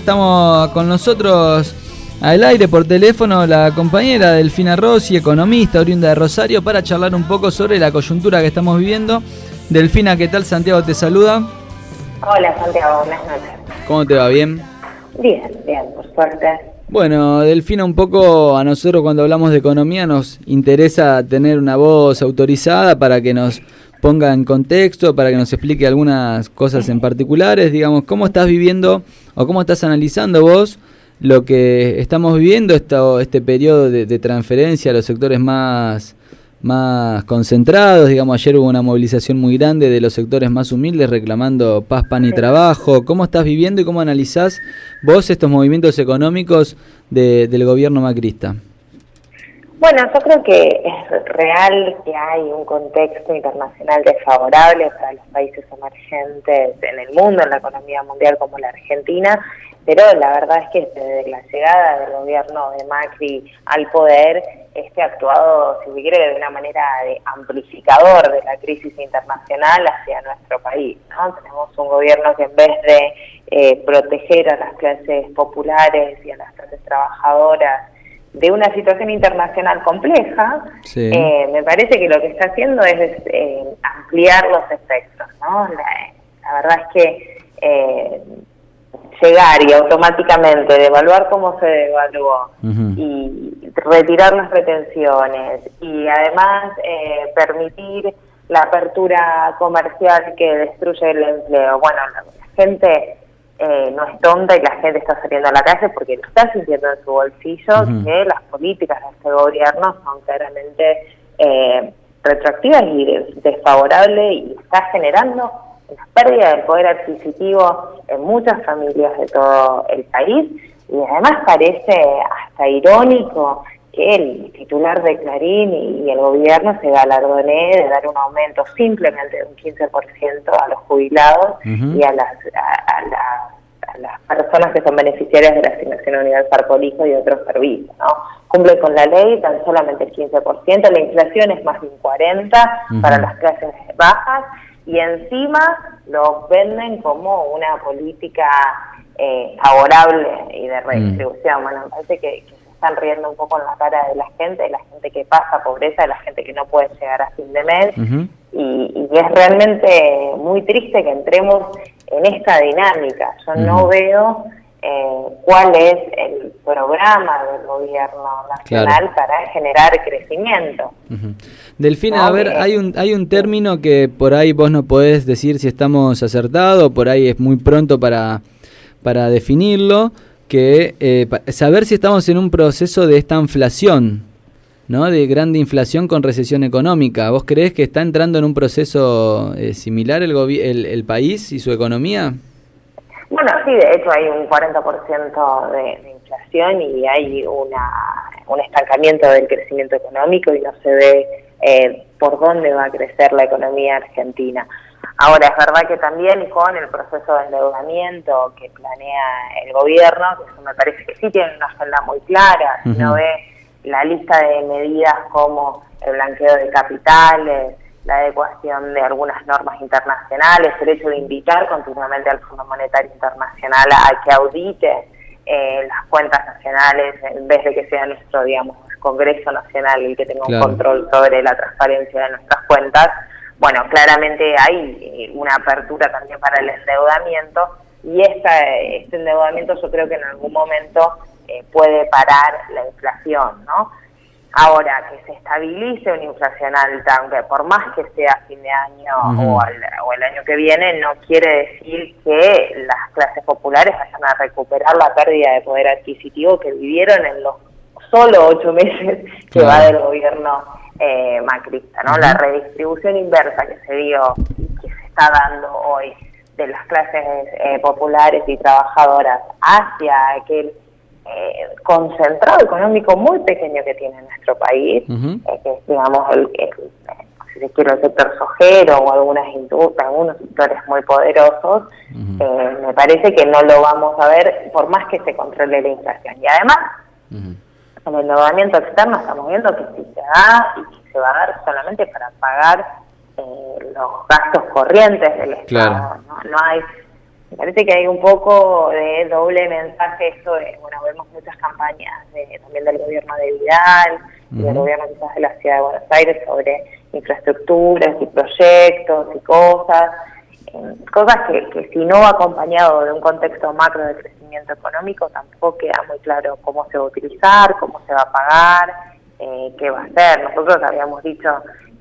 estamos con nosotros al aire por teléfono la compañera Delfina Rossi, economista oriunda de Rosario, para charlar un poco sobre la coyuntura que estamos viviendo. Delfina, ¿qué tal? Santiago te saluda. Hola Santiago, buenas noches. ¿Cómo te va? ¿Bien? Bien, por suerte. Bueno, Delfina, un poco a nosotros cuando hablamos de economía nos interesa tener una voz autorizada para que nos ponga en contexto, para que nos explique algunas cosas en particulares. Digamos, ¿cómo estás viviendo o cómo estás analizando vos lo que estamos viviendo, este periodo de transferencia a los sectores más concentrados? Digamos, ayer hubo una movilización muy grande de los sectores más humildes reclamando paz, pan y trabajo. ¿Cómo estás viviendo y cómo analizás vos estos movimientos económicos del gobierno macrista? Bueno, yo creo que es real que hay un contexto internacional desfavorable para los países emergentes en el mundo, en la economía mundial como la Argentina, pero la verdad es que desde la llegada del gobierno de Macri al poder, ha actuado, si se quiere, de una manera de amplificador de la crisis internacional hacia nuestro país, ¿no? Tenemos un gobierno que en vez de proteger a las clases populares y a las clases trabajadoras de una situación internacional compleja, sí. Me parece que lo que está haciendo es ampliar los efectos, ¿no? La verdad es que llegar y automáticamente devaluar como se devaluó y retirar las retenciones y además permitir la apertura comercial que destruye el empleo. Bueno, la gente no es tonta y la gente está saliendo a la calle porque lo está sintiendo en su bolsillo, que las políticas de este gobierno son claramente retroactivas y desfavorables y está generando una pérdida del poder adquisitivo en muchas familias de todo el país, y además parece hasta irónico que el titular de Clarín y el gobierno se galardonee de dar un aumento simplemente de un 15% a los jubilados y a las personas que son beneficiarias de la asignación universal por hijo y otros servicios, ¿no? Cumple con la ley tan solamente el 15%, la inflación es más de un 40% para las clases bajas, y encima lo venden como una política favorable y de redistribución. Bueno, me parece que se están riendo un poco en la cara de la gente que pasa pobreza, de la gente que no puede llegar a fin de mes, y es realmente muy triste que entremos en esta dinámica. Yo no veo cuál es el programa del gobierno nacional para generar crecimiento. Delfina, a ver, hay un término que por ahí vos no podés decir si estamos acertados, por ahí es muy pronto para definirlo, que saber si estamos en un proceso de esta inflación, ¿no? De grande inflación con recesión económica. ¿Vos creés que está entrando en un proceso similar el país y su economía? Bueno, sí, de hecho hay un 40% de inflación y hay un estancamiento del crecimiento económico y no se ve por dónde va a crecer la economía argentina. Ahora, es verdad que también con el proceso de endeudamiento que planea el gobierno, que eso me parece que sí tiene una agenda muy clara, si no ve la lista de medidas como el blanqueo de capitales, la adecuación de algunas normas internacionales, el hecho de invitar continuamente al Fondo Monetario Internacional a que audite las cuentas nacionales en vez de que sea nuestro, digamos, Congreso Nacional el que tenga un control sobre la transparencia de nuestras cuentas. Bueno, claramente hay una apertura también para el endeudamiento, y este endeudamiento yo creo que en algún momento puede parar la inflación, ¿no? Ahora, que se estabilice una inflación alta, aunque por más que sea fin de año o el año que viene, no quiere decir que las clases populares vayan a recuperar la pérdida de poder adquisitivo que vivieron en los solo 8 meses que va del gobierno macrista, ¿no? La redistribución inversa que se dio y que se está dando hoy de las clases populares y trabajadoras hacia aquel concentrado económico muy pequeño que tiene nuestro país, que es, digamos, si se quiere, el sector sojero o algunos sectores muy poderosos, me parece que no lo vamos a ver por más que se controle la inflación. Y además, en el endeudamiento externo estamos viendo que si se da y que se va a dar solamente para pagar los gastos corrientes del Estado. No hay Me parece que hay un poco de doble mensaje, esto de, bueno, vemos muchas campañas también del gobierno de Vidal y del gobierno quizás de la Ciudad de Buenos Aires sobre infraestructuras y proyectos y cosas que si no va acompañado de un contexto macro de crecimiento económico tampoco queda muy claro cómo se va a utilizar, cómo se va a pagar, qué va a hacer. Nosotros habíamos dicho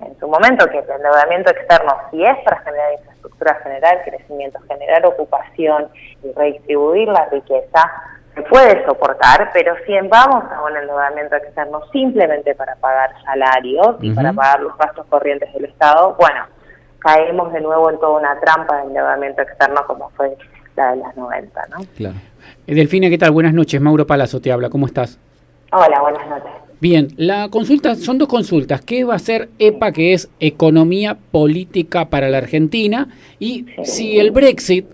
en su momento que el endeudamiento externo, si es para generar infraestructura, generar crecimiento, generar ocupación y redistribuir la riqueza, se puede soportar, pero si vamos a un endeudamiento externo simplemente para pagar salarios y para pagar los gastos corrientes del Estado, bueno, caemos de nuevo en toda una trampa de endeudamiento externo como fue la de los 90, ¿no? Claro. Delfina, ¿qué tal? Buenas noches. Mauro Palazzo te habla. ¿Cómo estás? Hola, buenas noches. Bien, la consulta, son dos consultas. ¿Qué va a hacer EPA, que es Economía Política para la Argentina? Y si el Brexit,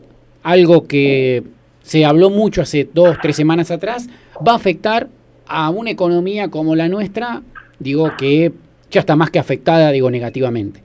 algo que se habló mucho hace 2-3 semanas atrás, va a afectar a una economía como la nuestra, digo, que ya está más que afectada, digo, negativamente.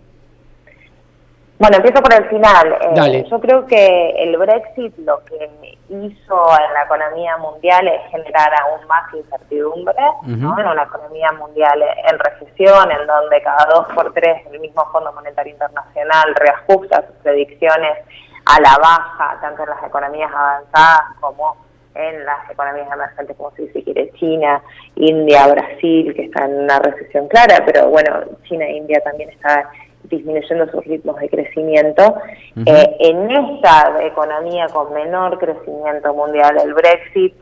Bueno, empiezo por el final. Dale. Yo creo que el Brexit lo que hizo en la economía mundial es generar aún más incertidumbre, ¿no? En una economía mundial en recesión, en donde cada 2 por 3 el mismo Fondo Monetario Internacional reajusta sus predicciones a la baja, tanto en las economías avanzadas como en las economías emergentes, como se quiere, China, India, Brasil, que están en una recesión clara, pero bueno, China e India también están disminuyendo sus ritmos de crecimiento. En esta economía con menor crecimiento mundial, el Brexit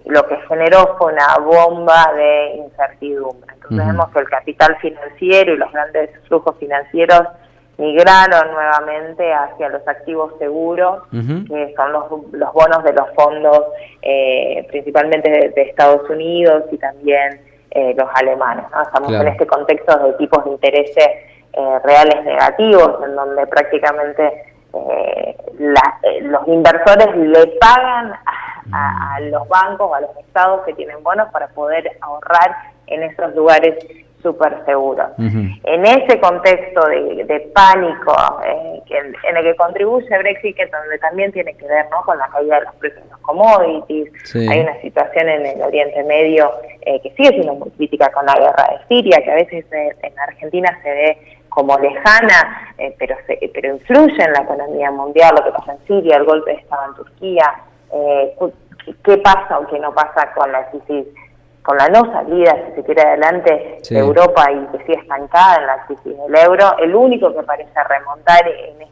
lo que generó fue una bomba de incertidumbre. Entonces vemos que el capital financiero y los grandes flujos financieros migraron nuevamente hacia los activos seguros, que son los bonos de los fondos, principalmente de Estados Unidos y también los alemanes, ¿no? Estamos en este contexto de tipos de intereses reales negativos, en donde prácticamente los inversores le pagan a los bancos, a los estados que tienen bonos para poder ahorrar en esos lugares súper seguros. En ese contexto de pánico en el que contribuye Brexit, que donde también tiene que ver, ¿no?, con la caída de los precios de los commodities, hay una situación en el Oriente Medio que sigue siendo muy crítica con la guerra de Siria, que a veces en Argentina se ve como lejana, pero influye en la economía mundial, lo que pasa en Siria, el golpe de Estado en Turquía, qué pasa o qué no pasa con la crisis, con la no salida, si se quiere, adelante de Europa y que sigue estancada en la crisis del euro. El único que parece remontar en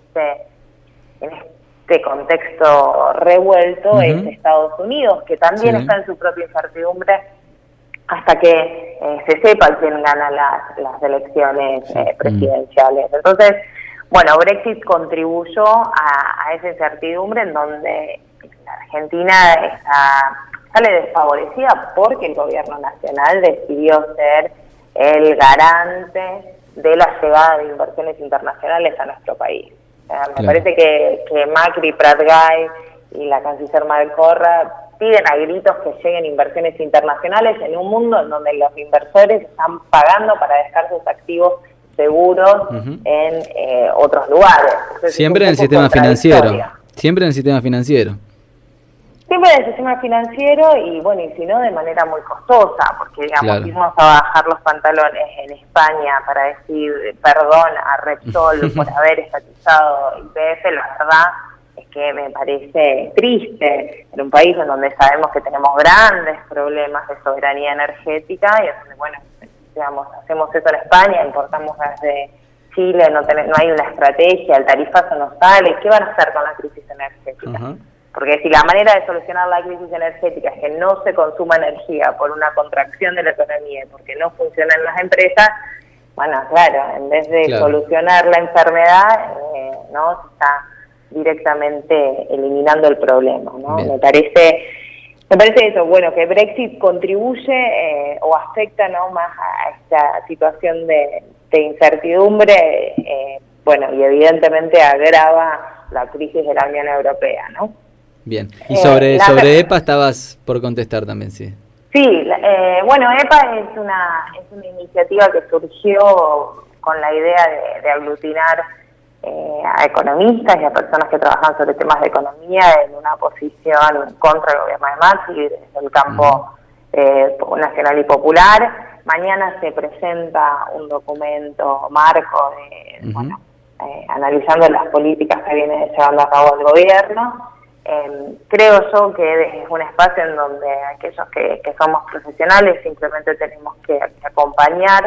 este contexto revuelto es Estados Unidos, que también está en su propia incertidumbre hasta que se sepa quién gana las elecciones presidenciales. Entonces, bueno, Brexit contribuyó a esa incertidumbre en donde la Argentina sale desfavorecida porque el gobierno nacional decidió ser el garante de la llegada de inversiones internacionales a nuestro país. Me parece que Macri, Pratgay y la canciller Malcorra piden a gritos que lleguen inversiones internacionales en un mundo en donde los inversores están pagando para dejar sus activos seguros en otros lugares. Entonces, siempre en el sistema financiero. Siempre en el sistema financiero. Siempre en el sistema financiero y bueno, y si no, de manera muy costosa, porque digamos, íbamos a bajar los pantalones en España para decir perdón a Repsol por haber estatizado YPF, la verdad es que me parece triste en un país en donde sabemos que tenemos grandes problemas de soberanía energética y donde, bueno, digamos, hacemos eso en España, importamos gas de Chile, no hay una estrategia, el tarifazo no sale. ¿Qué van a hacer con la crisis energética? Porque si la manera de solucionar la crisis energética es que no se consuma energía por una contracción de la economía y porque no funcionan las empresas, bueno, claro, en vez de solucionar la enfermedad, no se está directamente eliminando el problema, ¿no? Me parece eso, bueno, que Brexit contribuye o afecta, ¿no?, más a esta situación de incertidumbre, bueno, y evidentemente agrava la crisis de la Unión Europea, ¿no? Bien, y sobre EPA estabas por contestar también, sí. Sí, bueno, EPA es una iniciativa que surgió con la idea de aglutinar a economistas y a personas que trabajan sobre temas de economía en una posición contra el gobierno de Macri desde el campo nacional y popular. Mañana se presenta un documento marco analizando las políticas que viene llevando a cabo el gobierno. Creo yo que es un espacio en donde aquellos que somos profesionales simplemente tenemos que acompañar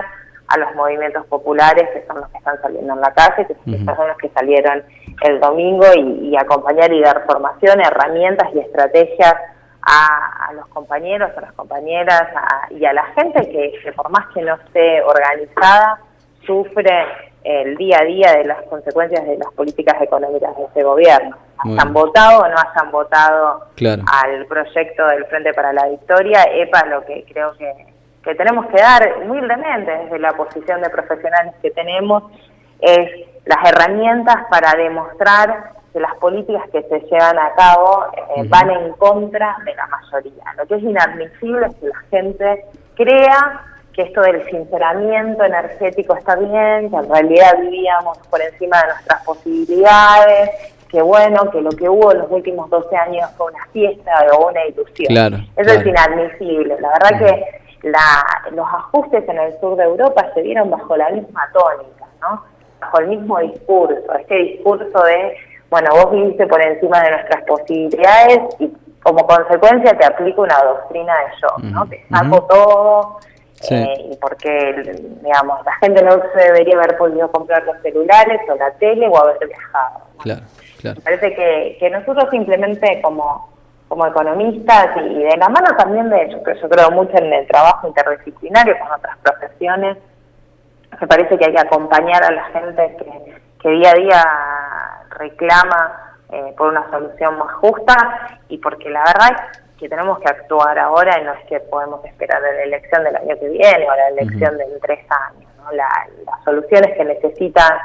a los movimientos populares, que son los que están saliendo en la calle, que son los que salieron el domingo, y acompañar y dar formación, herramientas y estrategias a los compañeros, a las compañeras y a la gente que por más que no esté organizada, sufre el día a día de las consecuencias de las políticas económicas de ese gobierno. Hayan votado o no hayan votado al proyecto del Frente para la Victoria, EPA lo que creo que tenemos que dar humildemente desde la posición de profesionales que tenemos es las herramientas para demostrar que las políticas que se llevan a cabo van en contra de la mayoría. Lo que es inadmisible es que la gente crea que esto del sinceramiento energético está bien, que en realidad vivíamos por encima de nuestras posibilidades, que bueno, que lo que hubo en los últimos 12 años fue una fiesta o una ilusión. Eso es inadmisible. La verdad que los ajustes en el sur de Europa se dieron bajo la misma tónica, ¿no? Bajo el mismo discurso, este discurso de, bueno, vos viviste por encima de nuestras posibilidades y como consecuencia te aplico una doctrina de shock, ¿no? Te saco todo, y porque, digamos, la gente no se debería haber podido comprar los celulares o la tele o haber viajado, ¿no? Me parece que nosotros simplemente como economistas y de la mano también yo creo mucho en el trabajo interdisciplinario con otras profesiones, me parece que hay que acompañar a la gente que día a día reclama por una solución más justa, y porque la verdad es que tenemos que actuar ahora y no es que podemos esperar a la elección del año que viene o a la elección de 3 años, ¿no? Las soluciones que necesitan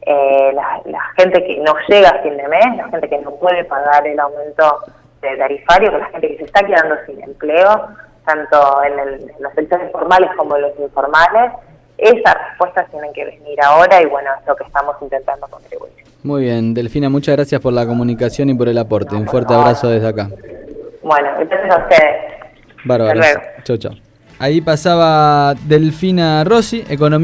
la gente que no llega a fin de mes, la gente que no puede pagar el aumento tarifario, con la gente que se está quedando sin empleo, tanto en los sectores formales como en los informales. Esas respuestas tienen que venir ahora y bueno, es lo que estamos intentando contribuir. Muy bien, Delfina, muchas gracias por la comunicación y por el aporte. Un fuerte abrazo desde acá. Bueno, entonces a ustedes. Bárbaro. Chau, chau. Ahí pasaba Delfina Rossi, economista.